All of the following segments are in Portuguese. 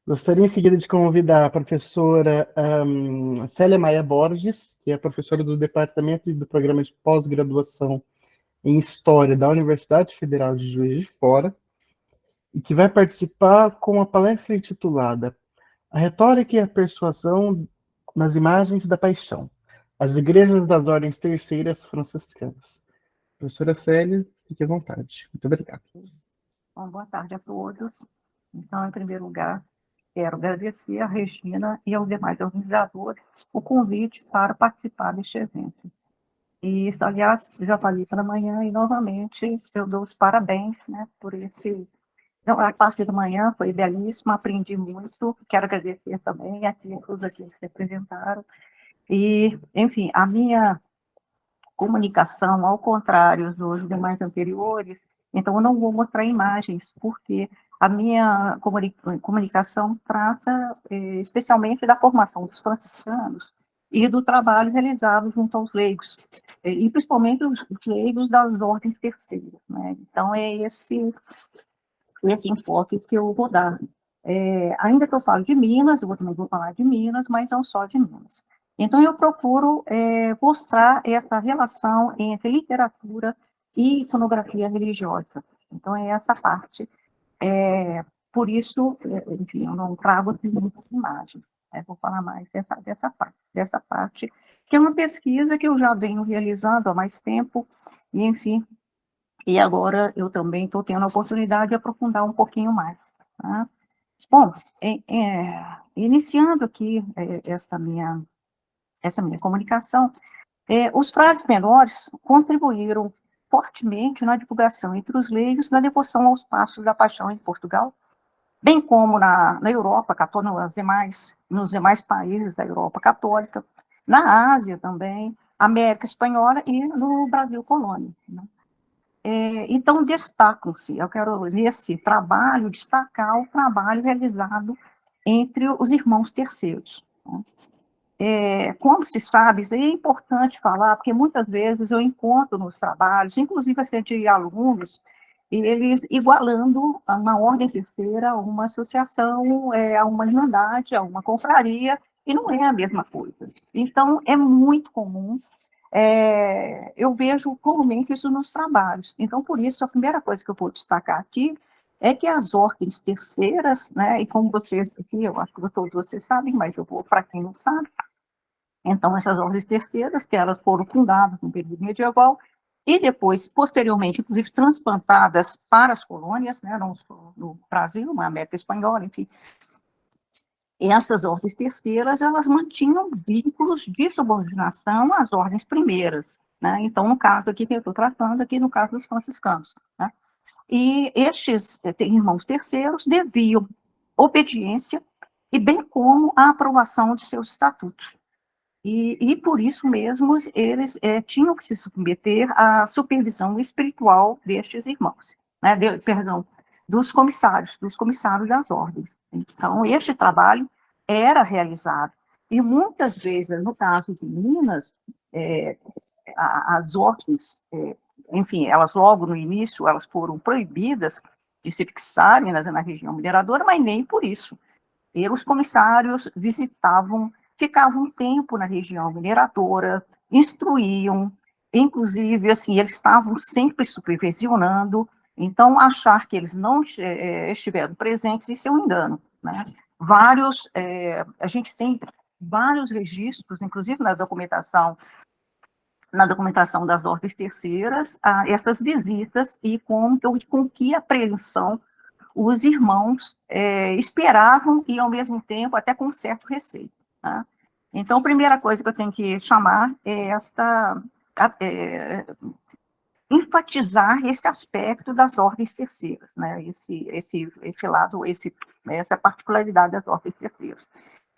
Gostaria em seguida de convidar a professora Célia Maia Borges, que é professora do Departamento e do Programa de Pós-Graduação em História da Universidade Federal de Juiz de Fora, e que vai participar com a palestra intitulada A Retórica e a Persuasão nas Imagens da Paixão, as Igrejas das Ordens Terceiras Franciscanas. Professora Célia, fique à vontade. Muito obrigado. Bom, boa tarde a todos. Então, em primeiro lugar, quero agradecer a Regina e aos demais organizadores o convite para participar deste evento. E isso, aliás, já falei pela manhã e, novamente, eu dou os parabéns, né, por esse... Então, a parte da manhã foi belíssima, aprendi muito, quero agradecer também a todos aqueles que se apresentaram. E, enfim, a minha comunicação, ao contrário dos demais anteriores, então eu não vou mostrar imagens, porque a minha comunicação trata especialmente da formação dos franciscanos e do trabalho realizado junto aos leigos, e principalmente os leigos das ordens terceiras, né? Então é esse enfoque que eu vou dar. Ainda que eu falo de Minas, eu também vou falar de Minas, mas não só de Minas. Então, eu procuro mostrar essa relação entre literatura e iconografia religiosa. Então, é essa parte. Por isso, enfim, eu não trago assim, muitas imagens. Vou falar mais dessa parte, que é uma pesquisa que eu já venho realizando há mais tempo, e, enfim, e agora eu também estou tendo a oportunidade de aprofundar um pouquinho mais. Tá? Bom, iniciando aqui essa minha comunicação, os frades menores contribuíram fortemente na divulgação entre os leigos na devoção aos passos da paixão em Portugal, bem como na Europa, nos demais países da Europa católica, na Ásia também, América Espanhola e no Brasil colônia, né? Então, destacam-se, eu quero, nesse trabalho, destacar o trabalho realizado entre os irmãos terceiros, né? Como se sabe, isso aí é importante falar, porque muitas vezes eu encontro nos trabalhos, inclusive assim, de alunos, eles igualando uma ordem terceira a uma associação, a uma irmandade, a uma confraria, e não é a mesma coisa. Então, é muito comum, eu vejo comumente isso nos trabalhos. Então, por isso, a primeira coisa que eu vou destacar aqui é que as ordens terceiras, né, e como vocês aqui, eu acho que todos vocês sabem, mas eu vou para quem não sabe, então, essas ordens terceiras, que elas foram fundadas no período medieval, e depois, posteriormente, inclusive, transplantadas para as colônias, né, no Brasil, na América Espanhola, enfim. E essas ordens terceiras, elas mantinham vínculos de subordinação às ordens primeiras, né? Então, no caso aqui que eu estou tratando, aqui no caso dos franciscanos, né? E estes irmãos terceiros deviam obediência e bem como a aprovação de seus estatutos. E por isso mesmo, eles tinham que se submeter à supervisão espiritual destes irmãos, né, dos comissários das ordens. Então, este trabalho era realizado. E muitas vezes, no caso de Minas, as ordens, enfim, elas logo no início, elas foram proibidas de se fixarem na região mineradora, mas nem por isso. E os comissários ficavam um tempo na região mineradora, instruíam, inclusive, assim, eles estavam sempre supervisionando, então, achar que eles não estiveram presentes, isso é um engano, né? A gente tem vários registros, inclusive na documentação das ordens terceiras, essas visitas e com que apreensão os irmãos esperavam e, ao mesmo tempo, até com certo receio. Tá? Então, a primeira coisa que eu tenho que chamar é enfatizar esse aspecto das ordens terceiras, né? Esse lado, essa particularidade das ordens terceiras.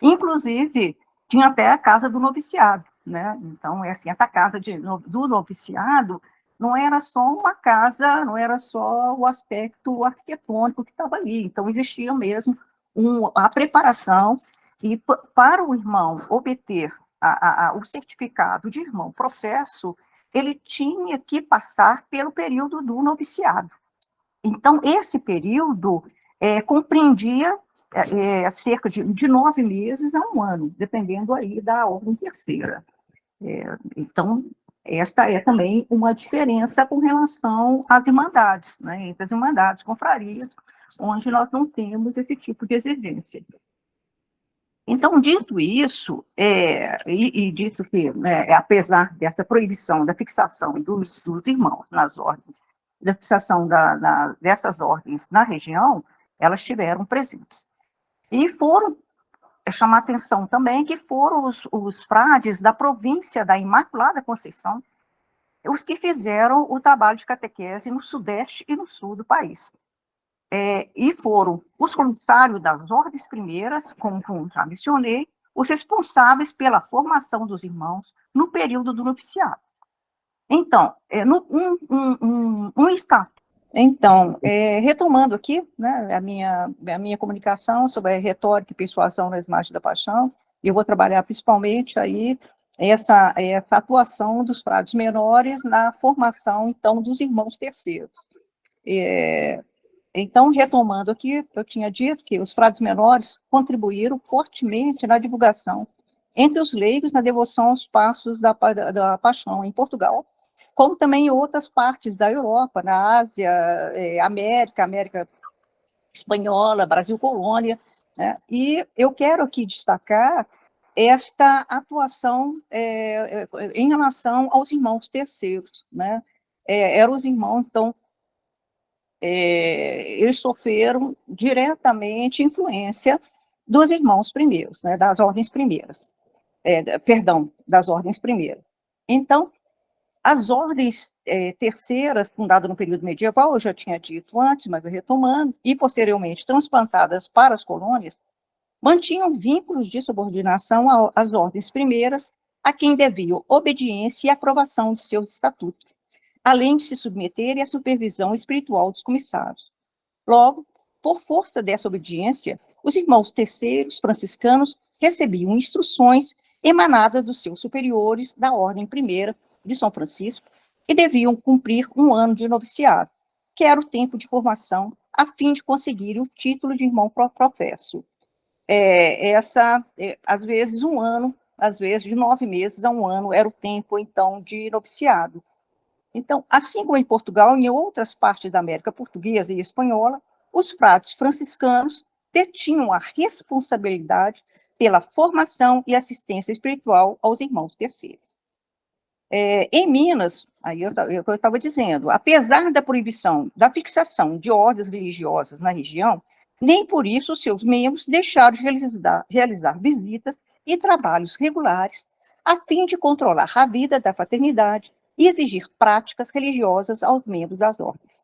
Inclusive, tinha até a casa do noviciado, né? Então, assim, essa casa do noviciado não era só uma casa, não era só o aspecto arquitetônico que estava ali. Então, existia mesmo a preparação, e para o irmão obter o certificado de irmão professo, ele tinha que passar pelo período do noviciado. Então, esse período compreendia cerca de 9 meses a 1 ano, dependendo aí da ordem terceira. Então, esta é também uma diferença com relação às irmandades, né, entre as irmandades, confrarias, onde nós não temos esse tipo de exigência. Então, dito isso, dito que, né, apesar dessa proibição da fixação dos irmãos nas ordens, da fixação dessas ordens na região, elas estiveram presentes. E foram, chamar atenção também, que foram os frades da província da Imaculada Conceição os que fizeram o trabalho de catequese no sudeste e no sul do país. E foram os comissários das ordens primeiras, como já mencionei, os responsáveis pela formação dos irmãos no período do noviciado. Então, retomando aqui, né, a minha comunicação sobre a retórica e persuasão nas margens da paixão, eu vou trabalhar principalmente aí essa atuação dos frades menores na formação, então, dos irmãos terceiros. Então, retomando aqui, eu tinha dito que os frades menores contribuíram fortemente na divulgação entre os leigos na devoção aos passos da paixão em Portugal, como também em outras partes da Europa, na Ásia, América Espanhola, Brasil Colônia, né? E eu quero aqui destacar esta atuação em relação aos irmãos terceiros, né? Eram os irmãos, então, eles sofreram diretamente influência dos irmãos primeiros, né, das ordens primeiras, das ordens primeiras. Então, as ordens terceiras, fundadas no período medieval, eu já tinha dito antes, mas retomando, e posteriormente transplantadas para as colônias, mantinham vínculos de subordinação às ordens primeiras, a quem deviam obediência e aprovação de seus estatutos, além de se submeterem à supervisão espiritual dos comissários. Logo, por força dessa obediência, os irmãos terceiros franciscanos recebiam instruções emanadas dos seus superiores da Ordem Primeira de São Francisco e deviam cumprir 1 ano de noviciado, que era o tempo de formação, a fim de conseguirem o título de irmão professo. Às vezes 1 ano, às vezes de 9 meses a 1 ano, era o tempo, então, de noviciado. Então, assim como em Portugal e em outras partes da América Portuguesa e Espanhola, os frades franciscanos detinham a responsabilidade pela formação e assistência espiritual aos irmãos terceiros. Em Minas, aí eu estava dizendo, apesar da proibição da fixação de ordens religiosas na região, nem por isso seus membros deixaram de realizar visitas e trabalhos regulares, a fim de controlar a vida da fraternidade e exigir práticas religiosas aos membros das ordens.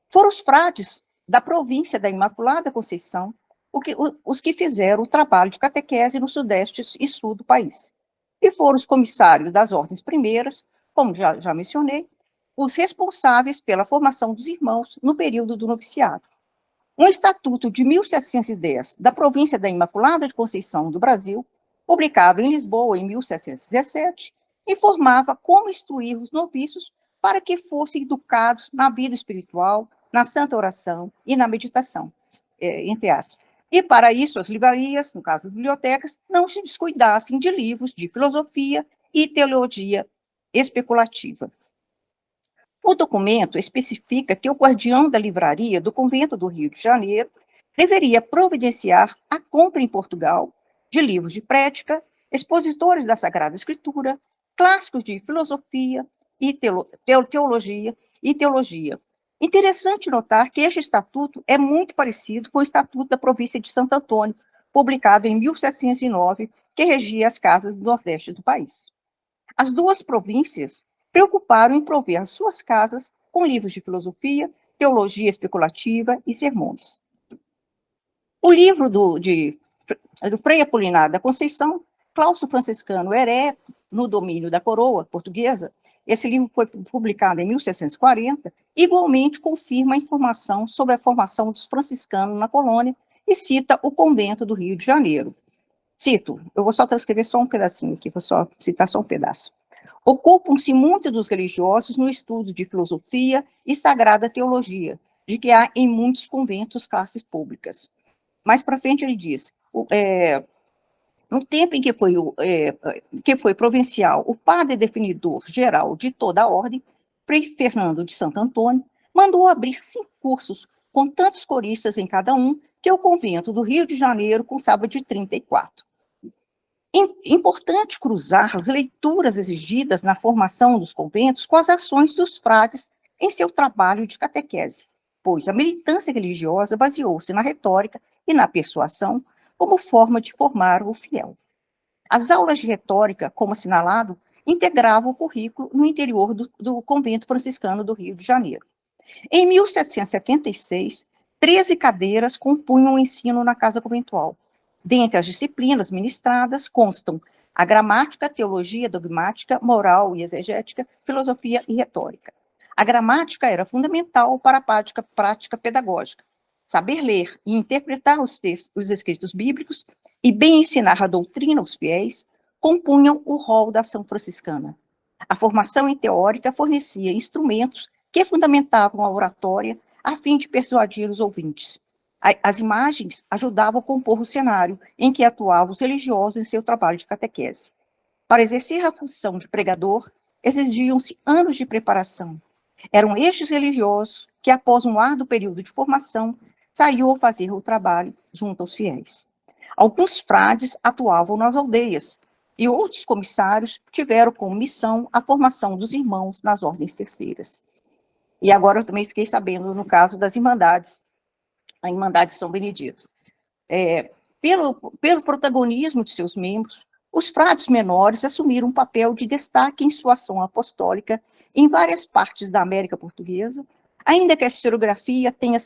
Foram os frades da província da Imaculada Conceição os que fizeram o trabalho de catequese no sudeste e sul do país. E foram os comissários das ordens primeiras, como já mencionei, os responsáveis pela formação dos irmãos no período do noviciado. Um estatuto de 1710 da província da Imaculada Conceição do Brasil, publicado em Lisboa em 1717, informava como instruir os noviços para que fossem educados na vida espiritual, na santa oração e na meditação, entre aspas. E para isso, as livrarias, no caso as bibliotecas, não se descuidassem de livros de filosofia e teologia especulativa. O documento especifica que o guardião da livraria do Convento do Rio de Janeiro deveria providenciar a compra em Portugal de livros de prédica, expositores da Sagrada Escritura, clássicos de filosofia e teologia. Interessante notar que este estatuto é muito parecido com o Estatuto da Província de Santo Antônio, publicado em 1709, que regia as casas do Nordeste do país. As duas províncias preocuparam em prover as suas casas com livros de filosofia, teologia especulativa e sermões. O livro do Frei Apolinário da Conceição, Claustro Franciscano Ereto, no domínio da coroa portuguesa, esse livro foi publicado em 1740, igualmente confirma a informação sobre a formação dos franciscanos na colônia e cita o convento do Rio de Janeiro. Cito, eu vou só transcrever só um pedacinho aqui, vou só citar só um pedaço. Ocupam-se muitos dos religiosos no estudo de filosofia e sagrada teologia, de que há em muitos conventos classes públicas. mais para frente ele diz, no tempo em que foi provincial, o padre definidor geral de toda a ordem, Frei Fernando de Santo Antônio, mandou abrir 5 cursos, com tantos coristas em cada um, que o convento do Rio de Janeiro constava de 34. Importante cruzar as leituras exigidas na formação dos conventos com as ações dos frades em seu trabalho de catequese, pois a militância religiosa baseou-se na retórica e na persuasão como forma de formar o fiel. As aulas de retórica, como assinalado, integravam o currículo no interior do convento franciscano do Rio de Janeiro. Em 1776, 13 cadeiras compunham o ensino na casa conventual. Dentre as disciplinas ministradas constam a gramática, teologia dogmática, moral e exegética, filosofia e retórica. A gramática era fundamental para a prática pedagógica. Saber ler e interpretar os escritos bíblicos e bem ensinar a doutrina aos fiéis compunham o rol da ação franciscana. A formação em teórica fornecia instrumentos que fundamentavam a oratória a fim de persuadir os ouvintes. As imagens ajudavam a compor o cenário em que atuavam os religiosos em seu trabalho de catequese. Para exercer a função de pregador, exigiam-se anos de preparação. Eram estes religiosos que, após um árduo período de formação, saíam a fazer o trabalho junto aos fiéis. Alguns frades atuavam nas aldeias, e outros comissários tiveram como missão a formação dos irmãos nas ordens terceiras. E agora eu também fiquei sabendo, no caso das Irmandades, a Irmandade de São Benedito. Pelo protagonismo de seus membros, os frades menores assumiram um papel de destaque em sua ação apostólica em várias partes da América Portuguesa, ainda que a historiografia tenha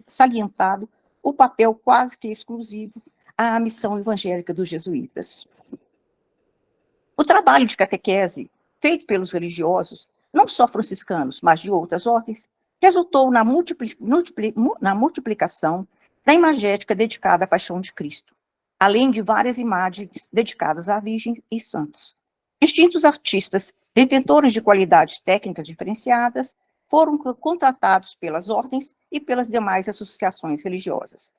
salientado o papel quase que exclusivo à missão evangélica dos jesuítas. O trabalho de catequese, feito pelos religiosos, não só franciscanos, mas de outras ordens, resultou na multiplicação da imagética dedicada à paixão de Cristo, além de várias imagens dedicadas à Virgem e santos. Distintos artistas, detentores de qualidades técnicas diferenciadas, foram contratados pelas ordens e pelas demais associações religiosas.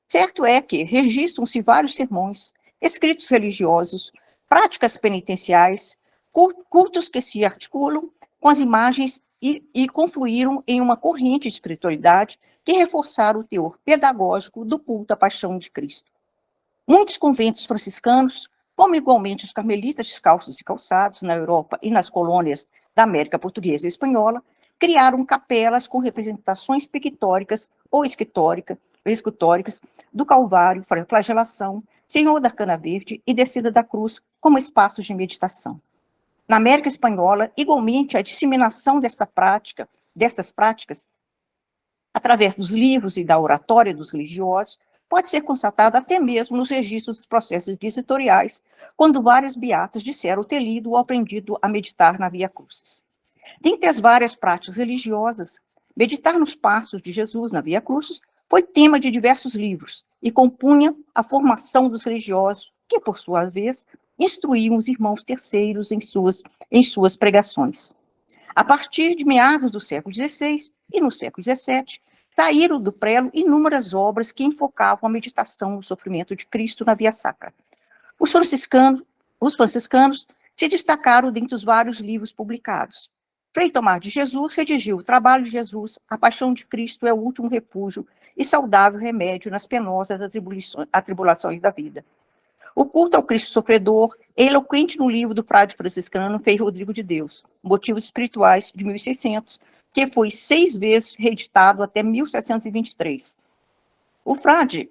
Certo é que registram-se vários sermões, escritos religiosos, práticas penitenciais, cultos que se articulam com as imagens e confluíram em uma corrente de espiritualidade que reforçaram o teor pedagógico do culto à paixão de Cristo. Muitos conventos franciscanos, como igualmente os carmelitas descalços e calçados na Europa e nas colônias da América Portuguesa e Espanhola, criaram capelas com representações pictóricas ou escultóricas do Calvário, flagelação, Senhor da Cana Verde e descida da cruz como espaços de meditação. Na América Espanhola, igualmente, a disseminação dessas práticas, através dos livros e da oratória dos religiosos, pode ser constatada até mesmo nos registros dos processos inquisitoriais, quando vários beatos disseram ter lido ou aprendido a meditar na Via Crucis. Dentre as várias práticas religiosas, meditar nos passos de Jesus na Via Crucis foi tema de diversos livros e compunha a formação dos religiosos, que, por sua vez, instruíam os irmãos terceiros em suas pregações. A partir de meados do século XVI e no século XVII, saíram do prelo inúmeras obras que enfocavam a meditação no sofrimento de Cristo na Via Sacra. Os franciscanos se destacaram dentre os vários livros publicados. Frei Tomás de Jesus redigiu o Trabalho de Jesus, A Paixão de Cristo é o último refúgio e saudável remédio nas penosas atribulações da vida. O culto ao Cristo sofredor é eloquente no livro do frade franciscano Frei Rodrigo de Deus, Motivos Espirituais, de 1600, que foi 6 vezes reeditado até 1723. O frade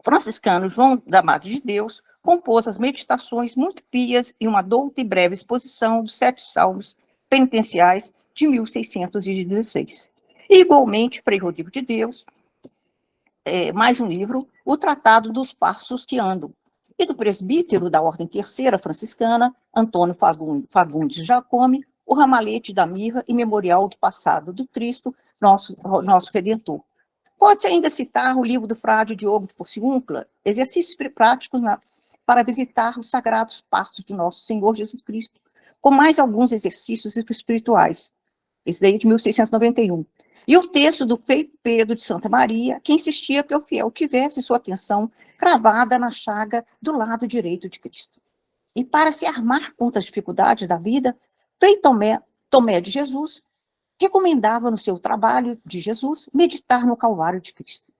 franciscano João da Madre de Deus compôs as meditações muito pias e uma douta e breve exposição dos 7 salmos penitenciais de 1616. E, igualmente, Frei Rodrigo de Deus, mais um livro, O Tratado dos Passos que Andam, e do presbítero da Ordem Terceira Franciscana, Antônio Fagundes Jacome, O Ramalhete da Mirra e Memorial do Passado do Cristo, nosso Redentor. Pode-se ainda citar o livro do frade Diogo de Porciúncula, Exercícios Práticos para visitar os sagrados passos de nosso Senhor Jesus Cristo, com mais alguns exercícios espirituais. Esse daí de 1691. E o texto do Frei Pedro de Santa Maria, que insistia que o fiel tivesse sua atenção cravada na chaga do lado direito de Cristo. E para se armar contra as dificuldades da vida, Frei Tomé de Jesus recomendava no seu trabalho de Jesus meditar no Calvário de Cristo.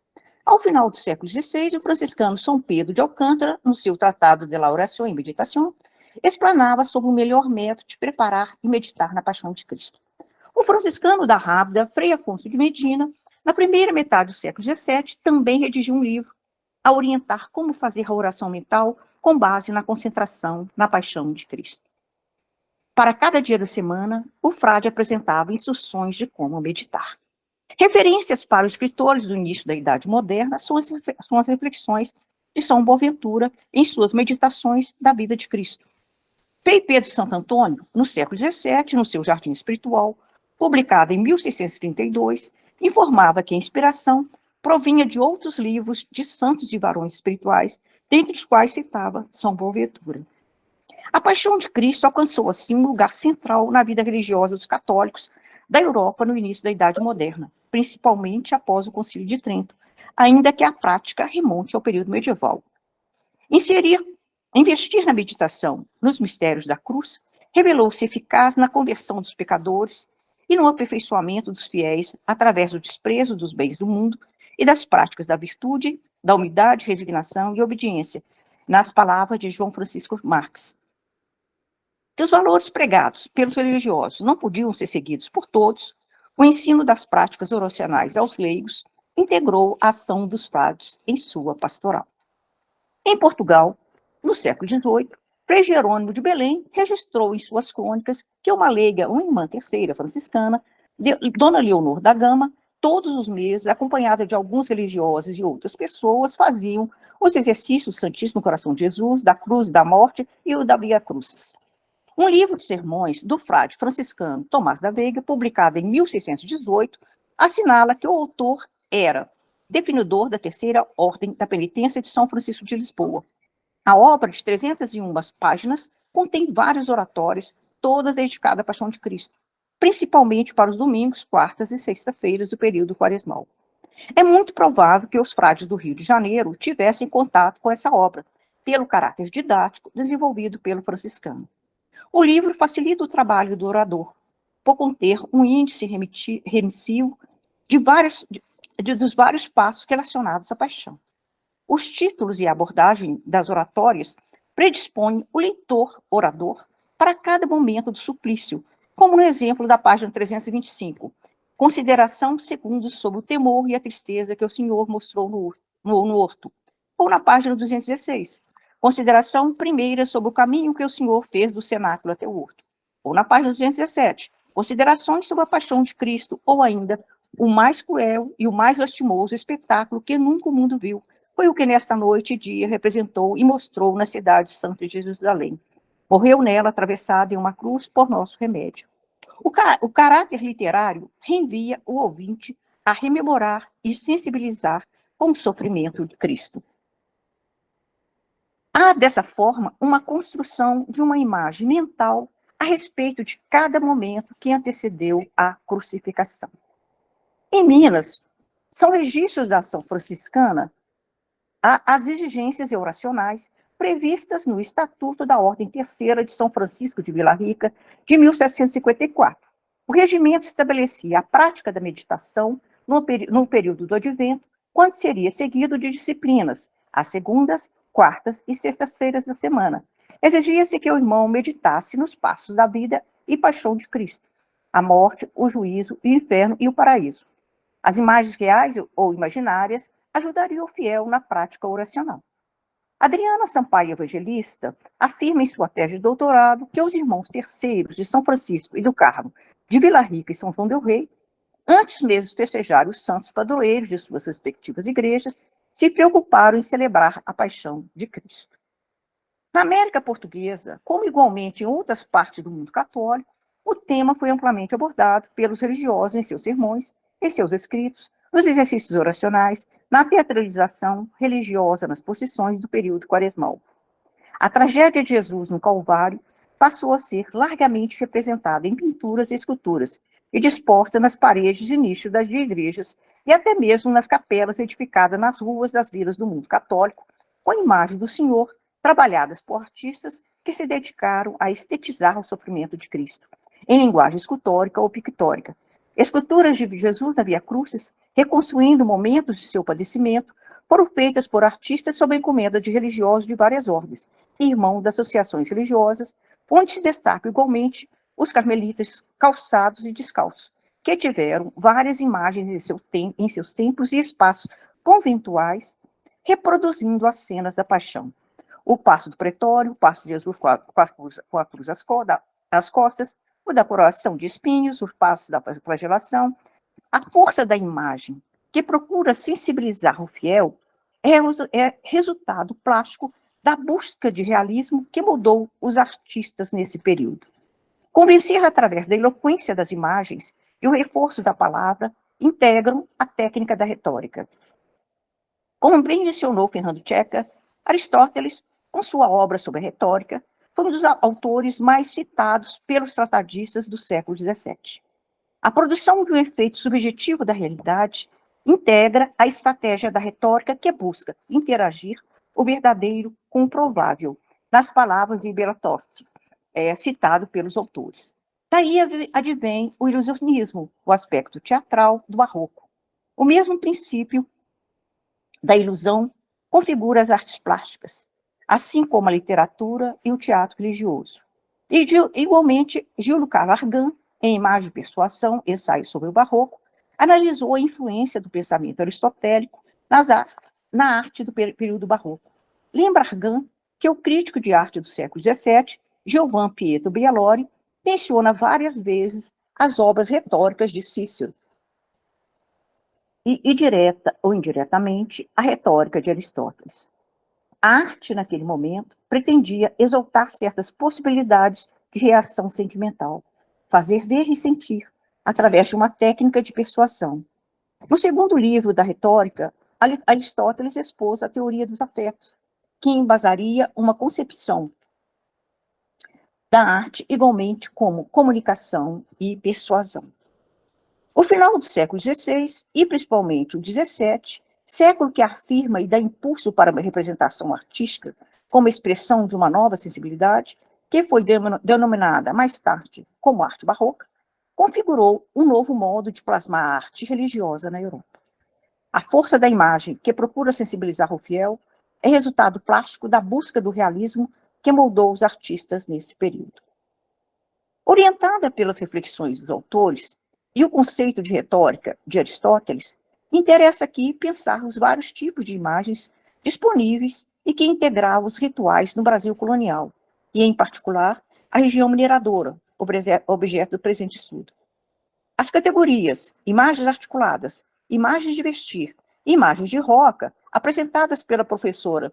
Ao final do século XVI, o franciscano São Pedro de Alcântara, no seu Tratado de la Oração e Meditação, explanava sobre o melhor método de preparar e meditar na Paixão de Cristo. O franciscano da Rábida, Frei Afonso de Medina, na primeira metade do século XVII, também redigiu um livro a orientar como fazer a oração mental com base na concentração na Paixão de Cristo. Para cada dia da semana, o frade apresentava instruções de como meditar. Referências para os escritores do início da Idade Moderna são as reflexões de São Boaventura em suas meditações da vida de Cristo. Frei Pedro de Santo Antônio, no século XVII, no seu Jardim Espiritual, publicado em 1632, informava que a inspiração provinha de outros livros de santos e varões espirituais, dentre os quais citava São Boaventura. A Paixão de Cristo alcançou, assim, um lugar central na vida religiosa dos católicos da Europa no início da Idade Moderna, principalmente após o Concílio de Trento, ainda que a prática remonte ao período medieval. Investir na meditação nos mistérios da cruz revelou-se eficaz na conversão dos pecadores e no aperfeiçoamento dos fiéis através do desprezo dos bens do mundo e das práticas da virtude, da humildade, resignação e obediência, nas palavras de João Francisco Marques. Que os valores pregados pelos religiosos não podiam ser seguidos por todos, o ensino das práticas oracionais aos leigos integrou a ação dos frades em sua pastoral. Em Portugal, no século XVIII, Frei Jerônimo de Belém registrou em suas crônicas que uma leiga, uma irmã terceira franciscana, Dona Leonor da Gama, todos os meses, acompanhada de alguns religiosos e outras pessoas, faziam os exercícios do Santíssimo Coração de Jesus, da Cruz da Morte e o da Via Crucis. Um livro de sermões do frade franciscano Tomás da Veiga, publicado em 1618, assinala que o autor era definidor da Terceira Ordem da Penitência de São Francisco de Lisboa. A obra, de 301 páginas, contém vários oratórios, todas dedicadas à Paixão de Cristo, principalmente para os domingos, quartas e sexta-feiras do período quaresmal. É muito provável que os frades do Rio de Janeiro tivessem contato com essa obra, pelo caráter didático desenvolvido pelo franciscano. O livro facilita o trabalho do orador, por conter um índice remissivo dos vários passos relacionados à paixão. Os títulos e a abordagem das oratórias predispõem o leitor, orador, para cada momento do suplício, como no exemplo da página 325, consideração segundos sobre o temor e a tristeza que o Senhor mostrou no horto, ou na página 216, consideração primeira sobre o caminho que o Senhor fez do cenáculo até o horto, ou na página 217, considerações sobre a paixão de Cristo, ou ainda o mais cruel e o mais lastimoso espetáculo que nunca o mundo viu, foi o que nesta noite e dia representou e mostrou na cidade santa de Jerusalém. Morreu nela, atravessado em uma cruz, por nosso remédio. O caráter literário reenvia o ouvinte a rememorar e sensibilizar com o sofrimento de Cristo. Há, dessa forma, uma construção de uma imagem mental a respeito de cada momento que antecedeu a crucificação. Em Minas, são registros da ação franciscana as exigências oracionais previstas no Estatuto da Ordem Terceira de São Francisco de Vila Rica, de 1754. O regimento estabelecia a prática da meditação no período do Advento, quando seria seguido de disciplinas, às segundas, quartas e sextas-feiras da semana. Exigia-se que o irmão meditasse nos passos da vida e paixão de Cristo, a morte, o juízo, o inferno e o paraíso. As imagens reais ou imaginárias ajudariam o fiel na prática oracional. Adriana Sampaio Evangelista afirma em sua tese de doutorado que os irmãos terceiros de São Francisco e do Carmo, de Vila Rica e São João del Rei, antes mesmo de festejar os santos padroeiros de suas respectivas igrejas, se preocuparam em celebrar a paixão de Cristo. Na América Portuguesa, como igualmente em outras partes do mundo católico, o tema foi amplamente abordado pelos religiosos em seus sermões, em seus escritos, nos exercícios oracionais, na teatralização religiosa nas procissões do período quaresmal. A tragédia de Jesus no Calvário passou a ser largamente representada em pinturas e esculturas, e disposta nas paredes e nichos das igrejas e até mesmo nas capelas edificadas nas ruas das vilas do mundo católico, com a imagem do Senhor, trabalhadas por artistas que se dedicaram a estetizar o sofrimento de Cristo, em linguagem escultórica ou pictórica. Esculturas de Jesus na Via Crucis, reconstruindo momentos de seu padecimento, foram feitas por artistas sob encomenda de religiosos de várias ordens e irmãos das associações religiosas, onde se destacam igualmente os carmelitas calçados e descalços, que tiveram várias imagens em seus templos e espaços conventuais, reproduzindo as cenas da paixão. O passo do pretório, o passo de Jesus com a cruz às costas, o da coroação de espinhos, o passo da flagelação. A força da imagem, que procura sensibilizar o fiel, é resultado plástico da busca de realismo que mudou os artistas nesse período. Convencer através da eloquência das imagens e o reforço da palavra integram a técnica da retórica. Como bem mencionou Fernando Tcheca, Aristóteles, com sua obra sobre a retórica, foi um dos autores mais citados pelos tratadistas do século XVII. A produção de um efeito subjetivo da realidade integra a estratégia da retórica que busca interagir o verdadeiro com o provável, nas palavras de Belatov, citado pelos autores. Daí advém o ilusionismo, o aspecto teatral do barroco. O mesmo princípio da ilusão configura as artes plásticas, assim como a literatura e o teatro religioso. E, igualmente, Gil-Luca Argan, em Imagem e Persuasão, ensaio sobre o barroco, analisou a influência do pensamento aristotélico na arte do período barroco. Lembra Argan que o crítico de arte do século XVII, Giovan Pietro Bialori, menciona várias vezes as obras retóricas de Cícero, e direta ou indiretamente, a retórica de Aristóteles. A arte, naquele momento, pretendia exaltar certas possibilidades de reação sentimental, fazer ver e sentir, através de uma técnica de persuasão. No segundo livro da retórica, Aristóteles expôs a teoria dos afetos, que embasaria uma concepção da arte igualmente como comunicação e persuasão. O final do século XVI, e principalmente o XVII, século que afirma e dá impulso para uma representação artística como expressão de uma nova sensibilidade, que foi denominada mais tarde como arte barroca, configurou um novo modo de plasmar a arte religiosa na Europa. A força da imagem, que procura sensibilizar o fiel, é resultado plástico da busca do realismo que moldou os artistas nesse período. Orientada pelas reflexões dos autores e o conceito de retórica de Aristóteles, interessa aqui pensar os vários tipos de imagens disponíveis e que integravam os rituais no Brasil colonial, e, em particular, a região mineradora, objeto do presente estudo. As categorias imagens articuladas, imagens de vestir, imagens de roca, apresentadas pela professora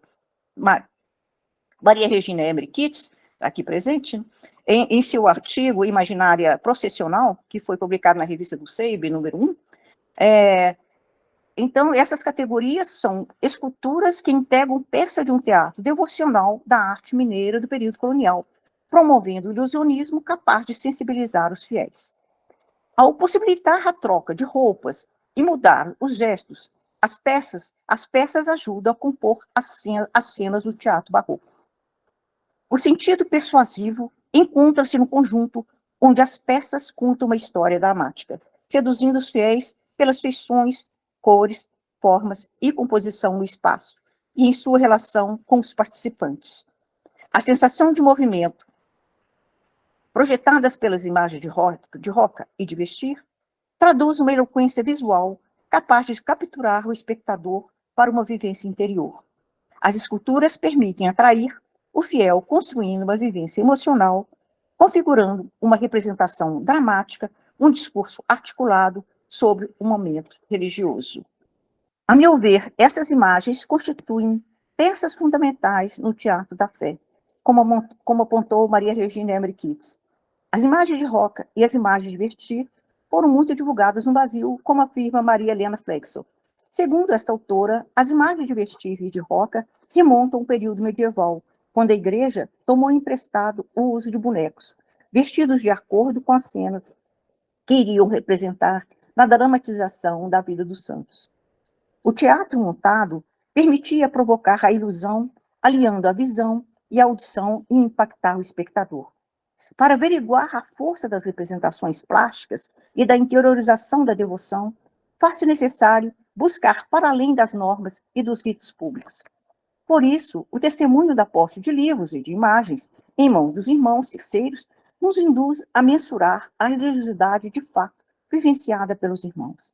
Maria Regina Emery Kitts, aqui presente, em seu artigo Imaginária Processional, que foi publicado na revista do SEIB, número 1, então, essas categorias são esculturas que integram peça de um teatro devocional da arte mineira do período colonial, promovendo o ilusionismo capaz de sensibilizar os fiéis. Ao possibilitar a troca de roupas e mudar os gestos, as peças ajudam a compor as cenas do teatro barroco. O sentido persuasivo encontra-se no conjunto onde as peças contam uma história dramática, seduzindo os fiéis pelas feições, cores, formas e composição no espaço, e em sua relação com os participantes. A sensação de movimento, projetadas pelas imagens de roca e de vestir, traduz uma eloquência visual capaz de capturar o espectador para uma vivência interior. As esculturas permitem atrair o fiel, construindo uma vivência emocional, configurando uma representação dramática, um discurso articulado sobre um momento religioso. A meu ver, essas imagens constituem peças fundamentais no teatro da fé, como apontou Maria Regina Emery Kitts. As imagens de roca e as imagens de vestir foram muito divulgadas no Brasil, como afirma Maria Helena Flexel. Segundo esta autora, as imagens de vestir e de roca remontam ao período medieval, quando a igreja tomou emprestado o uso de bonecos, vestidos de acordo com a cena que iriam representar na dramatização da vida dos santos. O teatro montado permitia provocar a ilusão, aliando a visão e a audição e impactar o espectador. Para averiguar a força das representações plásticas e da interiorização da devoção, faz-se necessário buscar para além das normas e dos ritos públicos. Por isso, o testemunho da posse de livros e de imagens em mãos dos irmãos terceiros nos induz a mensurar a religiosidade de fato vivenciada pelos irmãos.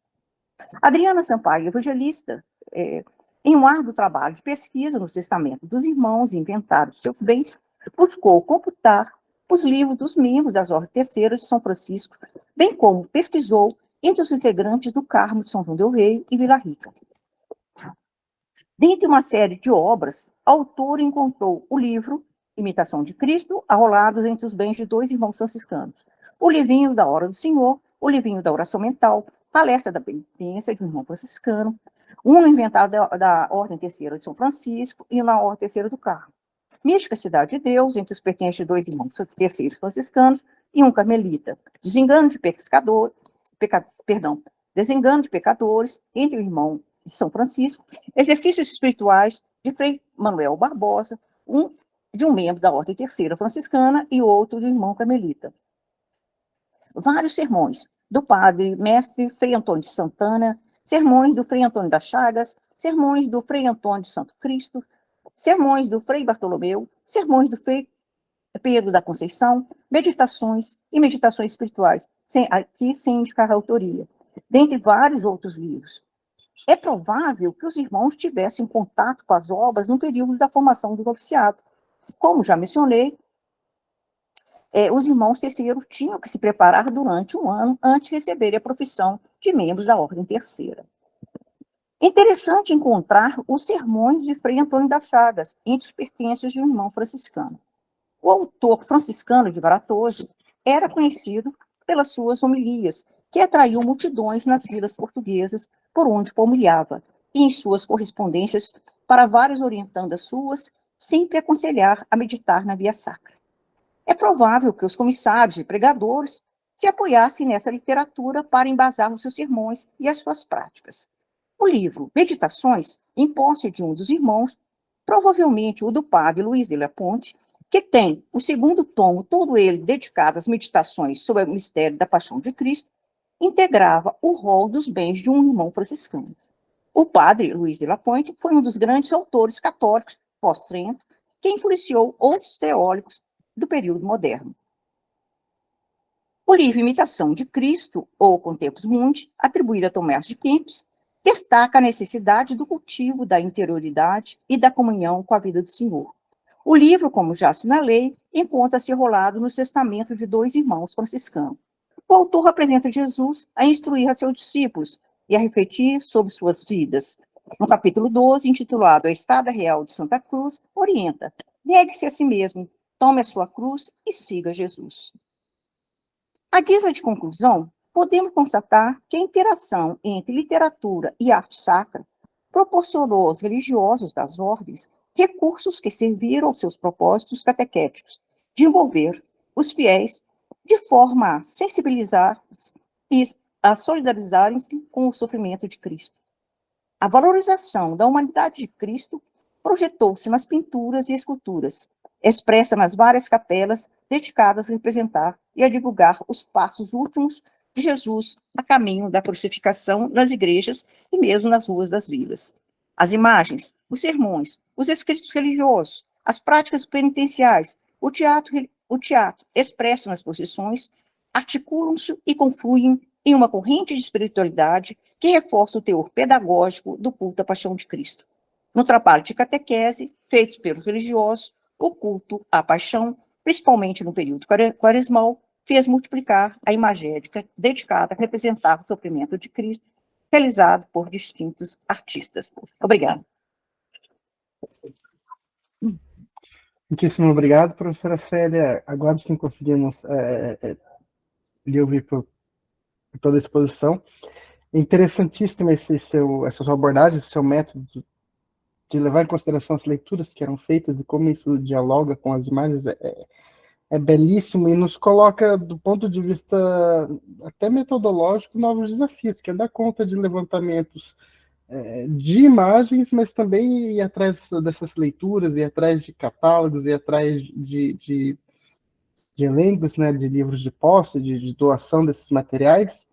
Adriana Sampaio, evangelista, em um árduo trabalho de pesquisa nos testamentos dos irmãos e inventário de seus bens, buscou computar os livros dos membros das ordens terceiras de São Francisco, bem como pesquisou entre os integrantes do Carmo de São João del Rei e Vila Rica. Dentre uma série de obras, a autora encontrou o livro Imitação de Cristo, arrolados entre os bens de 2 irmãos franciscanos, o livrinho da Hora do Senhor, o livrinho da Oração Mental, Palestra da Penitência de um irmão franciscano, um no inventário da Ordem Terceira de São Francisco e na Ordem Terceira do Carmo. Mística Cidade de Deus, entre os pertences de 2 irmãos terceiros franciscanos e um carmelita. Desengano de pecadores, entre o irmão de São Francisco. Exercícios espirituais de Frei Manuel Barbosa, de um membro da Ordem Terceira franciscana e outro de um irmão carmelita. Vários sermões do padre mestre Frei Antônio de Santana, sermões do Frei Antônio das Chagas, sermões do Frei Antônio de Santo Cristo, sermões do Frei Bartolomeu, sermões do Frei Pedro da Conceição, meditações e meditações espirituais, aqui sem indicar a autoria, dentre vários outros livros. É provável que os irmãos tivessem contato com as obras no período da formação do noviciado. Como já mencionei, os irmãos terceiros tinham que se preparar durante um ano antes de receberem a profissão de membros da Ordem Terceira. Interessante encontrar os sermões de Frei Antônio das Chagas, entre os pertences de um irmão franciscano. O autor franciscano de Varatoso era conhecido pelas suas homilias, que atraiu multidões nas vilas portuguesas por onde palmilhava, e em suas correspondências para várias orientandas suas, sempre aconselhar a meditar na via sacra. É provável que os comissários e pregadores se apoiassem nessa literatura para embasar os seus sermões e as suas práticas. O livro Meditações, em posse de um dos irmãos, provavelmente o do padre Luiz de la Ponte, que tem o 2º tomo, todo ele dedicado às meditações sobre o mistério da paixão de Cristo, integrava o rol dos bens de um irmão franciscano. O padre Luiz de la Ponte foi um dos grandes autores católicos pós-Trento, que influenciou outros teólogos do período moderno. O livro Imitação de Cristo, ou Contempus Mundi, atribuído a Tomás de Kempis, destaca a necessidade do cultivo da interioridade e da comunhão com a vida do Senhor. O livro, como já assinalei, encontra-se enrolado no testamento de 2 irmãos franciscanos. O autor apresenta Jesus a instruir a seus discípulos e a refletir sobre suas vidas. No capítulo 12, intitulado A Estrada Real de Santa Cruz, orienta: negue-se a si mesmo, tome a sua cruz e siga Jesus. À guisa de conclusão, podemos constatar que a interação entre literatura e arte sacra proporcionou aos religiosos das ordens recursos que serviram aos seus propósitos catequéticos de envolver os fiéis de forma a sensibilizar e a solidarizarem-se com o sofrimento de Cristo. A valorização da humanidade de Cristo projetou-se nas pinturas e esculturas, expressa nas várias capelas dedicadas a representar e a divulgar os passos últimos de Jesus a caminho da crucificação nas igrejas e mesmo nas ruas das vilas. As imagens, os sermões, os escritos religiosos, as práticas penitenciais, o teatro expresso nas procissões, articulam-se e confluem em uma corrente de espiritualidade que reforça o teor pedagógico do culto à paixão de Cristo. No trabalho de catequese, feito pelos religiosos, o culto à paixão, principalmente no período quaresmal, fez multiplicar a imagética dedicada a representar o sofrimento de Cristo, realizado por distintos artistas. Obrigada. Muitíssimo obrigado, professora Célia. Agora sim conseguimos lhe ouvir por toda a exposição. É interessantíssima essa sua abordagem, esse seu método de levar em consideração as leituras que eram feitas e como isso dialoga com as imagens. É é belíssimo e nos coloca, do ponto de vista até metodológico, novos desafios, que é dar conta de levantamentos de imagens, mas também ir atrás dessas leituras, ir atrás de catálogos, ir atrás de elencos, né, de livros de posse, de doação desses materiais,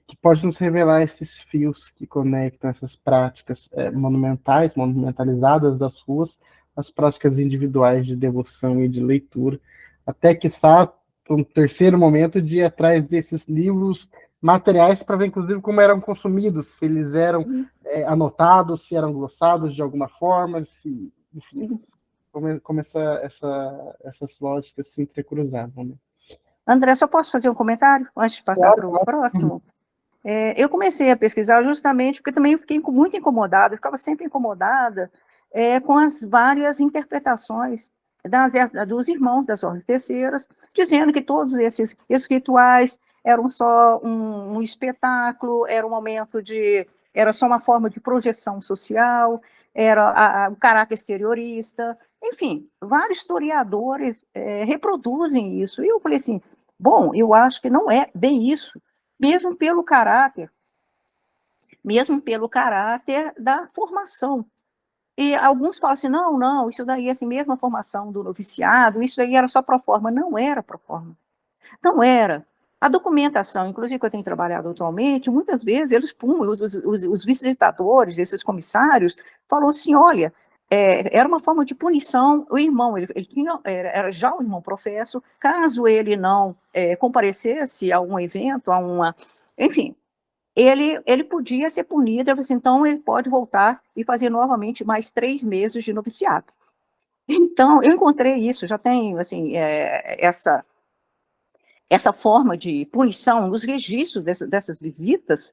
que pode nos revelar esses fios que conectam essas práticas monumentalizadas das ruas, as práticas individuais de devoção e de leitura, até que para um terceiro momento de ir atrás desses livros materiais para ver, inclusive, como eram consumidos, se eles eram anotados, se eram glossados de alguma forma, se, enfim, como essas lógicas se entrecruzavam, né? André, só posso fazer um comentário antes de passar Claro, para o claro. próximo? Eu comecei a pesquisar justamente porque também eu fiquei muito incomodada, eu ficava sempre incomodada com as várias interpretações dos irmãos das ordens terceiras, dizendo que todos esses rituais eram só um espetáculo, era um momento era só uma forma de projeção social, era o caráter exteriorista, enfim, vários historiadores reproduzem isso. E eu falei assim, bom, eu acho que não é bem isso, mesmo pelo caráter da formação. E alguns falam assim, não, não, isso daí é assim, mesmo a formação do noviciado, isso aí era só pro forma. Não era pro forma. Não era. A documentação, inclusive que eu tenho trabalhado atualmente, muitas vezes eles punham, os visitadores, esses comissários, falou assim, olha, era uma forma de punição, o irmão, ele tinha, era já o irmão professo, caso ele não comparecesse a um evento, enfim, ele podia ser punido, assim, então ele pode voltar e fazer novamente mais 3 meses de noviciado. Então, eu encontrei isso, já tenho, assim, essa forma de punição nos registros dessas visitas.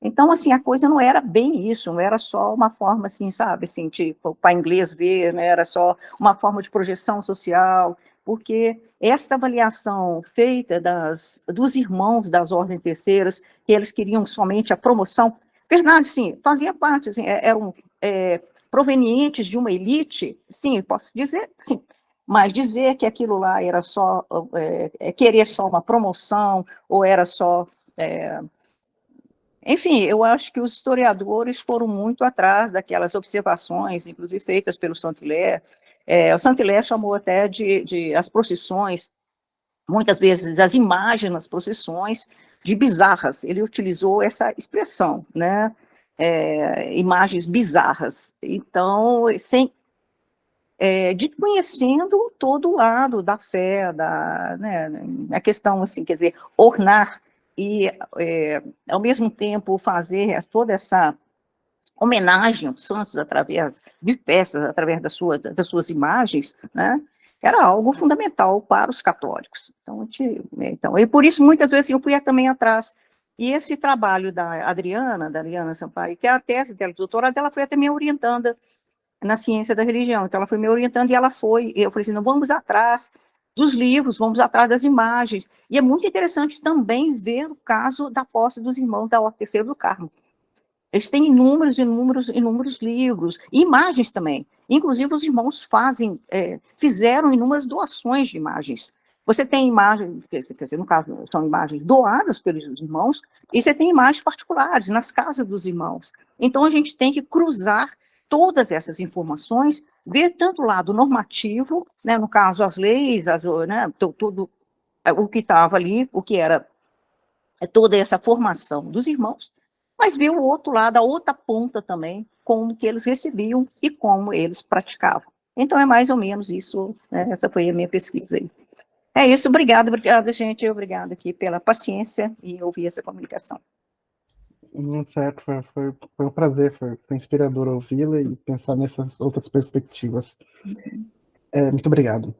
Então, assim, a coisa não era bem isso, não era só uma forma, assim, sabe, assim, tipo, para inglês ver, né, era só uma forma de projeção social, porque essa avaliação feita dos irmãos das ordens terceiras, que eles queriam somente a promoção, verdade, sim, fazia parte, assim, eram provenientes de uma elite, sim, posso dizer, sim, mas dizer que aquilo lá era só, querer só uma promoção, ou era só... enfim, eu acho que os historiadores foram muito atrás daquelas observações, inclusive feitas pelo Saint-Hilaire. O Saint-Hilaire chamou até de as procissões, muitas vezes as imagens nas procissões, de bizarras. Ele utilizou essa expressão, né? Imagens bizarras. Então, desconhecendo todo o lado da fé, né, a questão, assim, quer dizer, ornar e, ao mesmo tempo, fazer toda essa homenagem aos santos através de festas, através das suas imagens, né, era algo fundamental para os católicos. Então, e por isso, muitas vezes, eu fui também atrás. E esse trabalho da Adriana Sampaio, que é a tese dela, doutorado, ela foi até minha orientanda na ciência da religião. Então, ela foi me orientando e eu falei assim, não, vamos atrás dos livros, vamos atrás das imagens. E é muito interessante também ver o caso da posse dos irmãos da Ordem Terceira do Carmo. Eles têm inúmeros livros, e imagens também. Inclusive, os irmãos fizeram inúmeras doações de imagens. Você tem imagens, quer dizer, no caso, são imagens doadas pelos irmãos, e você tem imagens particulares nas casas dos irmãos. Então, a gente tem que cruzar todas essas informações, ver tanto o lado normativo, né, no caso, as leis, né, tudo o que estava ali, o que era toda essa formação dos irmãos, mas ver o outro lado, a outra ponta também, como que eles recebiam e como eles praticavam. Então, é mais ou menos isso, né? Essa foi a minha pesquisa aí. É isso, obrigada, gente, obrigada aqui pela paciência e ouvir essa comunicação. Certo, foi um prazer, foi inspirador ouvi-la e pensar nessas outras perspectivas. Muito obrigado.